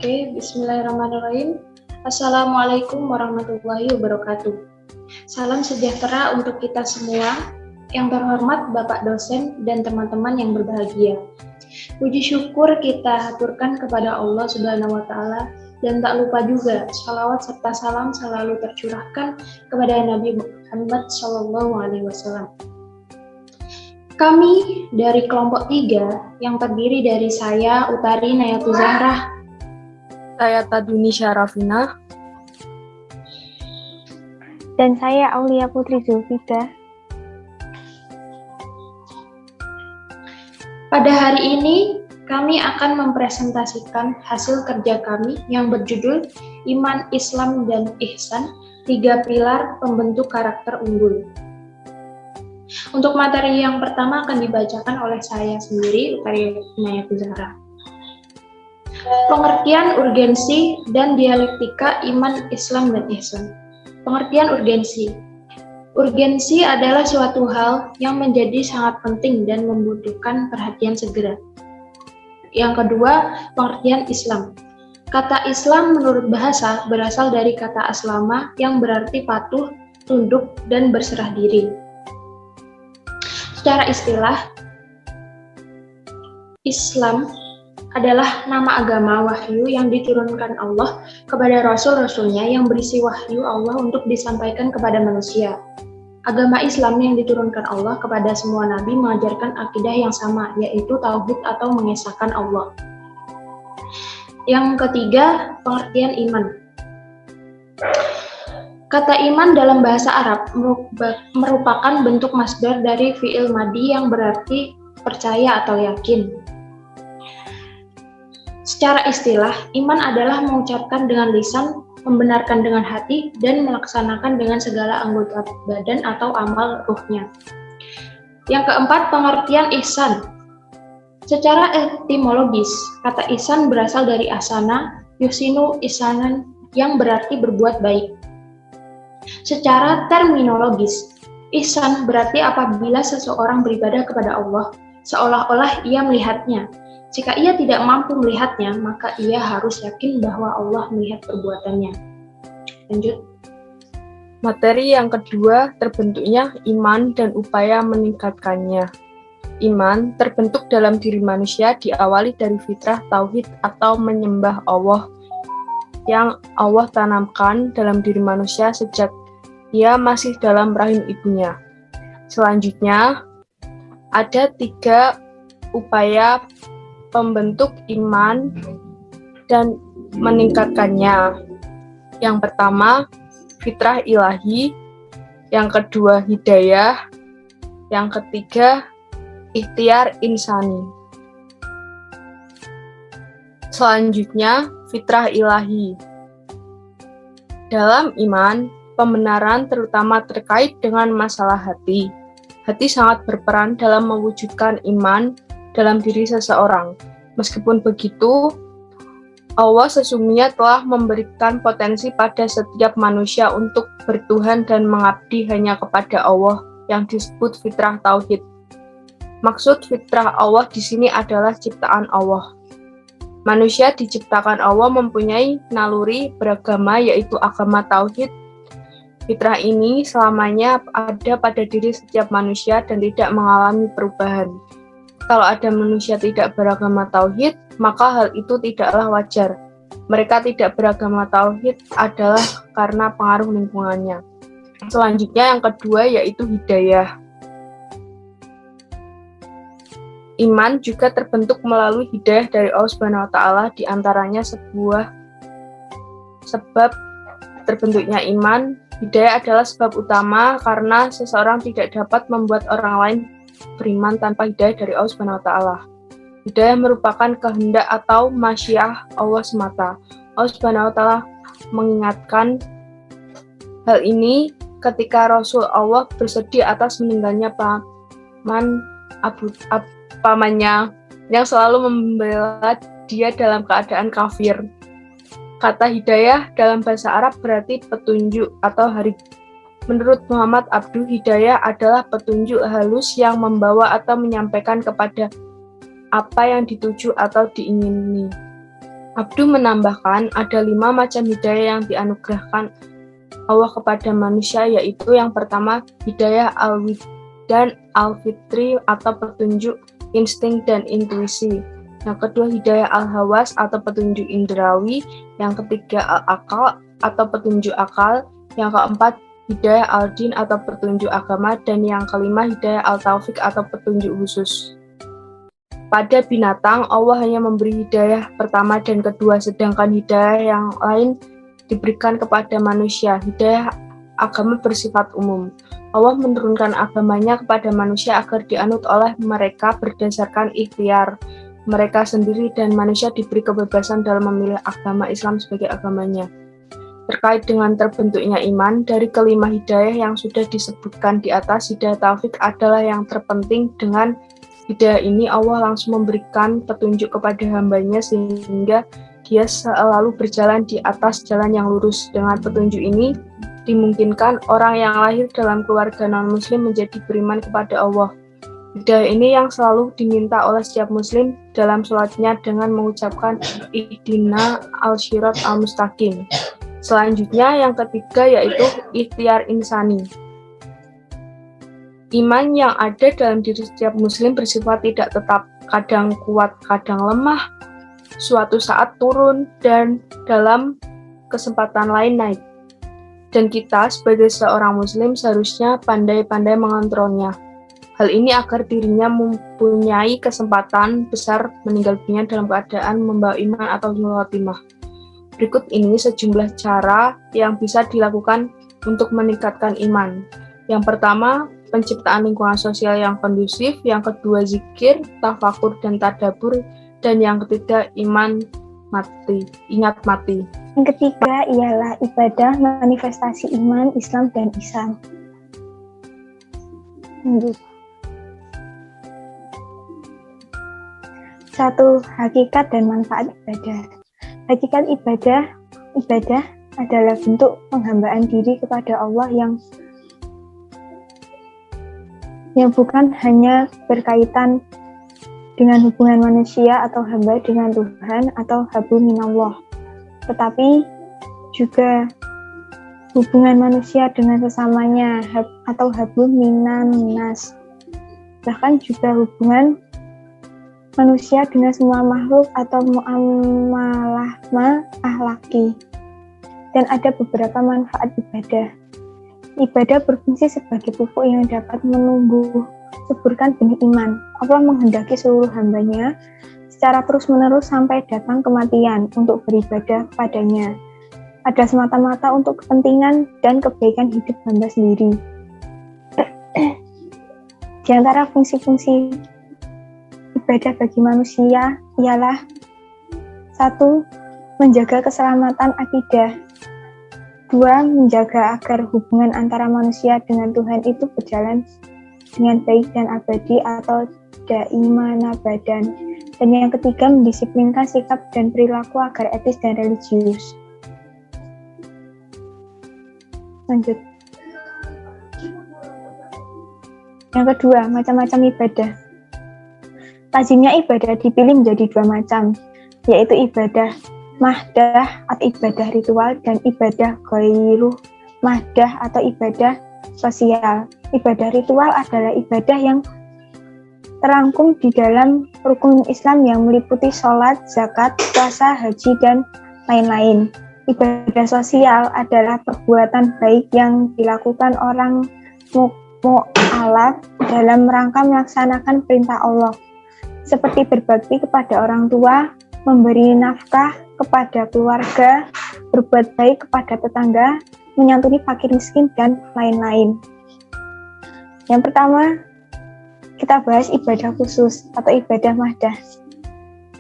Oke, bismillahirrahmanirrahim. Assalamualaikum warahmatullahi wabarakatuh. Salam sejahtera untuk kita semua. Yang terhormat Bapak dosen dan teman-teman yang berbahagia. Puji syukur kita haturkan kepada Allah Subhanahu wa taala dan tak lupa juga shalawat serta salam selalu tercurahkan kepada Nabi Muhammad SAW. Kami dari kelompok 3 yang terdiri dari saya, Utari Nayatul Zahrah, saya Taduni Syarafina, dan saya Aulia Putri Zulfika. Pada hari ini, kami akan mempresentasikan hasil kerja kami yang berjudul Iman, Islam, dan Ihsan, 3 pilar pembentuk karakter unggul. Untuk materi yang pertama akan dibacakan oleh saya sendiri, Utari Nayatul Zahrah. Pengertian urgensi dan dialektika iman, Islam, dan ihsan. Pengertian urgensi. Urgensi adalah suatu hal yang menjadi sangat penting dan membutuhkan perhatian segera. Yang kedua, pengertian Islam. Kata Islam menurut bahasa berasal dari kata aslama yang berarti patuh, tunduk, dan berserah diri. Secara istilah, Islam adalah nama agama wahyu yang diturunkan Allah kepada Rasul-Rasulnya yang berisi wahyu Allah untuk disampaikan kepada manusia. Agama Islam yang diturunkan Allah kepada semua nabi mengajarkan akidah yang sama, yaitu tauhid atau mengesahkan Allah. Yang ketiga, pengertian iman. Kata iman dalam bahasa Arab merupakan bentuk masdar dari fi'il madi yang berarti percaya atau yakin. Secara istilah, iman adalah mengucapkan dengan lisan, membenarkan dengan hati, dan melaksanakan dengan segala anggota badan atau amal ruhnya. Yang keempat, pengertian ihsan. Secara etimologis, kata ihsan berasal dari asana, yusinu ihsanan, yang berarti berbuat baik. Secara terminologis, ihsan berarti apabila seseorang beribadah kepada Allah, seolah-olah ia melihatnya. Jika ia tidak mampu melihatnya, maka ia harus yakin bahwa Allah melihat perbuatannya. Lanjut. Materi yang kedua, terbentuknya iman dan upaya meningkatkannya. Iman terbentuk dalam diri manusia diawali dari fitrah tauhid atau menyembah Allah yang Allah tanamkan dalam diri manusia sejak ia masih dalam rahim ibunya. Selanjutnya, ada 3 upaya pembentuk iman dan meningkatkannya. Yang pertama, fitrah ilahi. Yang kedua, hidayah. Yang ketiga, ikhtiar insani. Selanjutnya, fitrah ilahi. Dalam iman, pembenaran terutama terkait dengan masalah hati. Hati sangat berperan dalam mewujudkan iman dalam diri seseorang. Meskipun begitu, Allah sesungguhnya telah memberikan potensi pada setiap manusia untuk bertuhan dan mengabdi hanya kepada Allah yang disebut fitrah tauhid. Maksud fitrah Allah di sini adalah ciptaan Allah. Manusia diciptakan Allah mempunyai naluri beragama yaitu agama tauhid. Fitrah ini selamanya ada pada diri setiap manusia dan tidak mengalami perubahan. Kalau ada manusia tidak beragama tauhid, maka hal itu tidaklah wajar. Mereka tidak beragama tauhid adalah karena pengaruh lingkungannya. Selanjutnya yang kedua yaitu hidayah. Iman juga terbentuk melalui hidayah dari Allah Subhanahu wa taala, di antaranya sebab terbentuknya iman. Hidayah adalah sebab utama karena seseorang tidak dapat membuat orang lain beriman tanpa hidayah dari Allah Subhanahu wa taala. Hidayah merupakan kehendak atau masyiah Allah semata. Allah Subhanahu wa taala mengingatkan hal ini ketika Rasul Allah bersedih atas meninggalnya pamannya yang selalu membela dia dalam keadaan kafir. Kata hidayah dalam bahasa Arab berarti petunjuk atau hari. Menurut Muhammad Abduh, hidayah adalah petunjuk halus yang membawa atau menyampaikan kepada apa yang dituju atau diingini. Abdu menambahkan ada 5 macam hidayah yang dianugerahkan Allah kepada manusia, yaitu yang pertama hidayah al-wujdan al-fitri atau petunjuk insting dan intuisi. Yang kedua hidayah al-hawas atau petunjuk indrawi. Yang ketiga al-akal atau petunjuk akal. Yang keempat hidayah al-din atau petunjuk agama. Dan yang kelima hidayah al-taufik atau petunjuk khusus. Pada binatang, Allah hanya memberi hidayah pertama dan kedua, sedangkan hidayah yang lain diberikan kepada manusia. Hidayah agama bersifat umum. Allah menurunkan agamanya kepada manusia agar dianut oleh mereka berdasarkan ikhtiar mereka sendiri, dan manusia diberi kebebasan dalam memilih agama Islam sebagai agamanya. Terkait dengan terbentuknya iman, dari kelima hidayah yang sudah disebutkan di atas, hidayah taufik adalah yang terpenting. Dengan hidayah ini Allah langsung memberikan petunjuk kepada hambanya sehingga dia selalu berjalan di atas jalan yang lurus. Dengan petunjuk ini dimungkinkan orang yang lahir dalam keluarga non-muslim menjadi beriman kepada Allah. Hidayah ini yang selalu diminta oleh setiap muslim dalam sholatnya dengan mengucapkan ihdina al-syirat al-mustaqim. Selanjutnya yang ketiga yaitu ikhtiar insani. Iman yang ada dalam diri setiap muslim bersifat tidak tetap, kadang kuat, kadang lemah, suatu saat turun, dan dalam kesempatan lain naik. Dan kita sebagai seorang muslim seharusnya pandai-pandai mengontrolnya. Hal ini agar dirinya mempunyai kesempatan besar meninggal dunia dalam keadaan membawa iman atau husnul khotimah. Berikut ini sejumlah cara yang bisa dilakukan untuk meningkatkan iman. Yang pertama, penciptaan lingkungan sosial yang kondusif. Yang kedua, zikir, tafakur, dan tadabbur. Dan yang ketiga, ingat mati. Yang ketiga ialah ibadah manifestasi iman, Islam, dan ihsan. Lanjut. 1. Hakikat dan manfaat ibadah. Hakikat ibadah adalah bentuk penghambaan diri kepada Allah yang bukan hanya berkaitan dengan hubungan manusia atau hamba dengan Tuhan atau habu minallah, tetapi juga hubungan manusia dengan sesamanya atau habu minan nas, bahkan juga hubungan manusia dengan semua makhluk atau muamalah akhlaki. Dan ada beberapa manfaat ibadah. Ibadah berfungsi sebagai pupuk yang dapat menumbuh suburkan benih iman. Allah menghendaki seluruh hambanya secara terus-menerus sampai datang kematian untuk beribadah padanya. Ada semata-mata untuk kepentingan dan kebaikan hidup hamba sendiri. Di antara fungsi-fungsi ibadah bagi manusia ialah 1. Menjaga keselamatan akidah. 2. Menjaga agar hubungan antara manusia dengan Tuhan itu berjalan dengan baik dan abadi atau daimah abadan. Dan yang ketiga, mendisiplinkan sikap dan perilaku agar etis dan religius. Lanjut. Yang kedua, macam-macam ibadah. Lazimnya ibadah dipilih menjadi 2 macam, yaitu ibadah mahdah atau ibadah ritual dan ibadah ghairu mahdah atau ibadah sosial. Ibadah ritual adalah ibadah yang terangkum di dalam rukun Islam yang meliputi sholat, zakat, puasa, haji, dan lain-lain. Ibadah sosial adalah perbuatan baik yang dilakukan orang mu'alaf dalam rangka melaksanakan perintah Allah, seperti berbakti kepada orang tua, memberi nafkah kepada keluarga, berbuat baik kepada tetangga, menyantuni fakir miskin, dan lain-lain. Yang pertama, kita bahas ibadah khusus atau ibadah mahdah.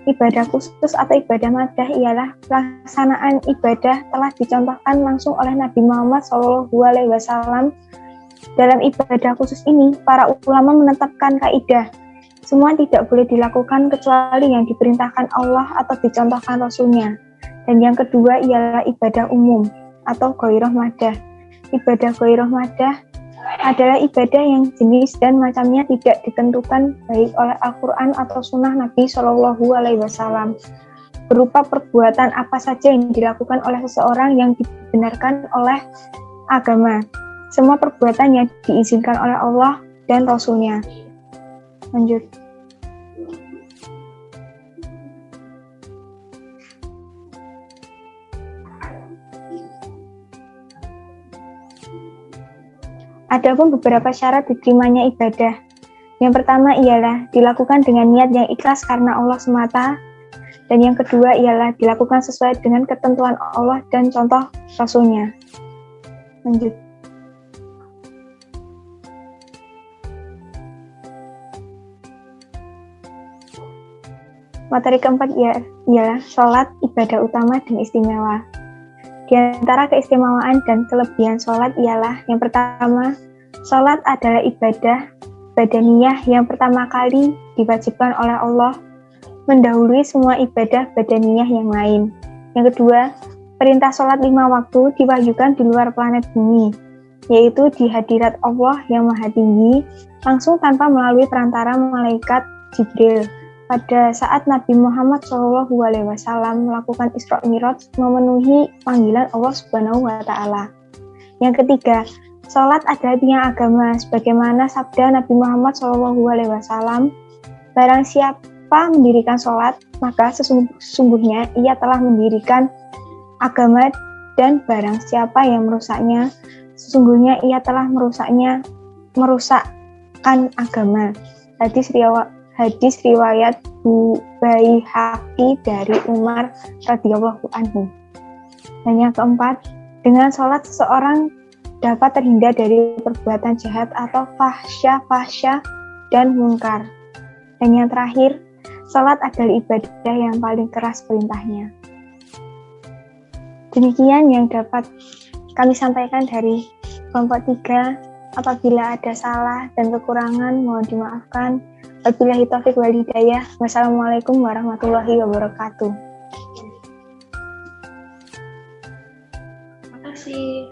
Ibadah khusus atau ibadah mahdah ialah pelaksanaan ibadah telah dicontohkan langsung oleh Nabi Muhammad SAW. Dalam ibadah khusus ini, para ulama menetapkan kaidah semua tidak boleh dilakukan kecuali yang diperintahkan Allah atau dicontohkan Rasul-Nya. Dan yang kedua ialah ibadah umum atau ghairah mahdah. Ibadah ghairah mahdah adalah ibadah yang jenis dan macamnya tidak ditentukan baik oleh Al-Quran atau Sunnah Nabi SAW. berupa perbuatan apa saja yang dilakukan oleh seseorang yang dibenarkan oleh agama. Semua perbuatan yang diizinkan oleh Allah dan Rasul-Nya. Lanjut. Adapun beberapa syarat diterimanya ibadah. Yang pertama ialah dilakukan dengan niat yang ikhlas karena Allah semata. Dan yang kedua ialah dilakukan sesuai dengan ketentuan Allah dan contoh Rasul-Nya. Lanjut. Materi keempat ialah sholat, ibadah utama dan istimewa. Di antara keistimewaan dan kelebihan sholat ialah yang pertama, sholat adalah ibadah badaniyah yang pertama kali diwajibkan oleh Allah, mendahului semua ibadah badaniyah yang lain. Yang kedua, perintah sholat 5 waktu diwahyukan di luar planet bumi, yaitu di hadirat Allah yang Maha Tinggi, langsung tanpa melalui perantara malaikat Jibril. Pada saat Nabi Muhammad SAW melakukan Isra Mi'raj memenuhi panggilan Allah Subhanahu wa Ta'ala. Yang ketiga, sholat adalah tiang agama, sebagaimana sabda Nabi Muhammad SAW, barang siapa mendirikan sholat, maka sesungguhnya ia telah mendirikan agama, dan barang siapa yang merusaknya, sesungguhnya ia telah merusakkan agama. Hadis riwayat Baihaqi dari Umar radhiyallahu anhu. Dan yang keempat, dengan sholat seseorang dapat terhindar dari perbuatan jahat atau fahsya dan munkar. Dan yang terakhir, sholat adalah ibadah yang paling keras perintahnya. Demikian yang dapat kami sampaikan dari kelompok 3. Apabila ada salah dan kekurangan, mohon dimaafkan. Wabillahi taufiq wal hidayah. Wassalamualaikum warahmatullahi wabarakatuh. Terima kasih.